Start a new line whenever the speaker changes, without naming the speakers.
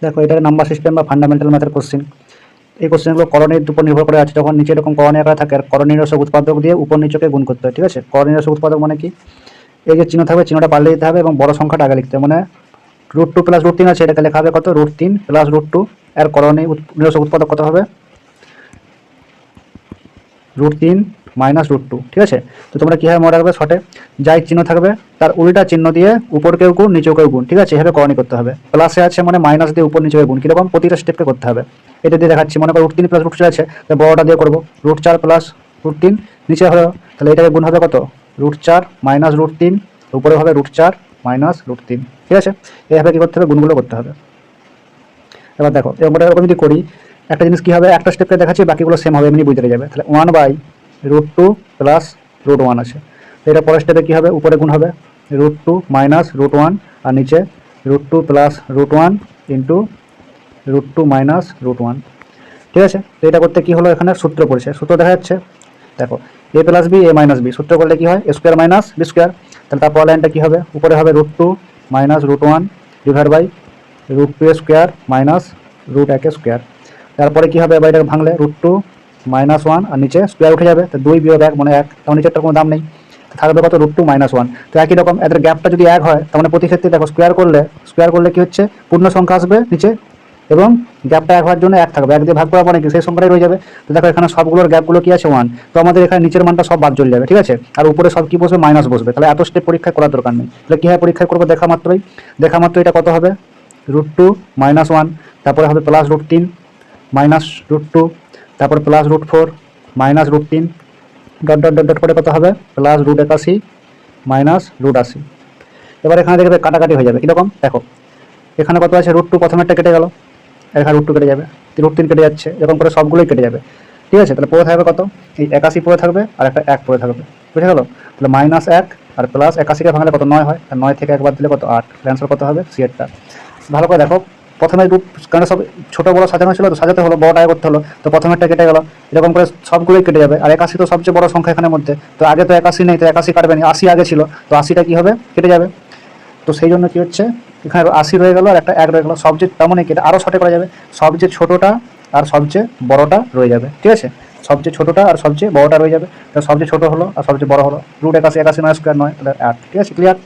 দেখো এটা number system বা ফান্ডামেন্টাল ম্যাথের কোশ্চেন। এই কোশ্চেনগুলো করণীর উপর নির্ভর করে আছে। যখন নিচে এরকম করণীয় আকারে থাকে আর করণীয়সক উৎপাদক দিয়ে উপর নিচকে গুণ করতে হয়, ঠিক আছে। করণীয়সক উৎপাদক মানে কি, এই যে চিহ্ন থাকবে চিহ্নটা পাল্টে দিতে হবে এবং বড় সংখ্যাটা আগে লিখতে হবে। মানে √2 প্লাস √3 আছে, এটাকে লেখা হবে কত, √3 প্লাস √2। এর করণীয়সক উৎপাদক কত হবে, √3 মাইনাস √2, ঠিক আছে। তো তোমরা কীভাবে মনে রাখবে, শর্টে যাই চিহ্ন থাকবে তার উল্টা চিহ্ন দিয়ে উপরকেও গুণ নিচেও গুণ, ঠিক আছে। এভাবে করণী করতে হবে। প্লাসে আছে মানে মাইনাস দিয়ে উপর নিচে গুণ, কীরকম প্রতিটা স্টেপকে করতে হবে। এটা দিয়ে দেখাচ্ছি। মনে করো √3 প্লাস √4 আছে, তাহলে বড়টা দিয়ে করবো, √4 প্লাস √3 নিচে হলো, তাহলে এটাকে গুণ হবে কত, √4 মাইনাস √3, উপরে হবে √4 মাইনাস √3, ঠিক আছে। এইভাবে কী করতে হবে, গুণগুলো করতে হবে। এবার দেখো এরকম যদি করি, একটা জিনিস কী হবে, একটা স্টেপকে দেখাচ্ছি, বাকিগুলো সেম হবে, এমনি বুঝতে যাবে। তাহলে 1/√2 প্লাস √1 আছে, তো এটা পরের স্টেপে কী হবে, উপরে গুণ হবে √2 মাইনাস √1 আর নিচে √2 প্লাস √1 ইন্টু √2 মাইনাস √1, ঠিক আছে। তো এটা করতে কী হলো, এখানে সূত্র পড়েছে, সূত্র দেখা যাচ্ছে। দেখো a plus B a minus B, সূত্র করলে কী হয়, a square minus B square. তাহলে তারপর লাইনটা কী হবে, উপরে হবে √2 minus √1 divide by √2 square minus √1 square. তারপরে কী হবে, এবার এটাকে ভাঙলে √2 মাইনাস 1 আর নিচে স্কোয়ার উঠে যাবে, তো 2 বিয়োগ 1 মানে 1, তখন নিচেরটা কোনো দাম নেই, থাকবে কত, √2 মাইনাস 1। তো একই রকম এদের গ্যাপটা যদি 1 হয়, তার মানে প্রতি ক্ষেত্রে দেখো স্কোয়ার করলে কী হচ্ছে, পূর্ণ সংখ্যা আসবে নিচে এবং গ্যাপটা 1 হওয়ার জন্য 1 থাকবে, 1 দিয়ে ভাগ করার পরে কি সেই সংখ্যাটাই রয়ে যাবে। তো দেখো এখানে সবগুলোর গ্যাপগুলো কি আছে, 1, তো আমাদের এখানে নিচের মানটা সব বাদ চলে যাবে, ঠিক আছে। আর উপরে সব কি বসবে, মাইনাস বসবে। তাহলে এত স্টেপ পরীক্ষা করার দরকার নেই। তাহলে কীভাবে পরীক্ষা করবো, দেখা মাত্রই এটা কত হবে, √2 মাইনাস 1, তারপরে হবে প্লাস √3 মাইনাস √2, তারপরে plus √4 minus √3, dot dot dot dot করে কত হবে, প্লাস √81 মাইনাস √80। এবার এখানে দেখবে কাটাকাটি হয়ে যাবে, কীরকম দেখো, এখানে কত আছে, √2 প্রথমেরটা কেটে গেল, এখানে √2 কেটে যাবে, √3 কেটে যাচ্ছে, এরকম করে সবগুলোই কেটে যাবে, ঠিক আছে। তাহলে পড়ে থাকবে কত, এই 81 পড়ে থাকবে আর একটা 1 পড়ে থাকবে, বুঝে গেল। তাহলে -1 আর প্লাস 81কে ভাঙলে কত, 9 হয়, আর 9 থেকে 1 বাদ দিলে কত, 8। অ্যান্সার কত হবে, সিএরটা। ভালো করে দেখো, প্রথমে কারণ সব ছোটো বড়ো সাজানো ছিল, তো সাজাতে হলো, বড়টাই করতে হলো, তো প্রথমেরটা কেটে গেল, এরকম করে সবগুলোই কেটে যাবে। আর 81 তো সবচেয়ে বড় সংখ্যা এখানের মধ্যে, তো আগে তো 81 নেই, তো 81 কাটবে না, 80 আগে ছিল, তো 80টা কী হবে, কেটে যাবে। তো সেই জন্য কী হচ্ছে, এখানে 80 রয়ে গেল আর একটা 1 রয়ে গেল, সবচেয়ে তেমনই কেটে আরও শর্টে করা যাবে, সবচেয়ে ছোটোটা আর সবচেয়ে বড়টা রয়ে যাবে, ঠিক আছে। সবচেয়ে ছোটোটা আর সবচেয়ে বড়টা রয়ে যাবে, তো সবচেয়ে ছোটো হলো আর সবচেয়ে বড় হলো, √81 81 নয় স্কোয়ার নয়, তাহলে 8, ঠিক আছে, ক্লিয়ার।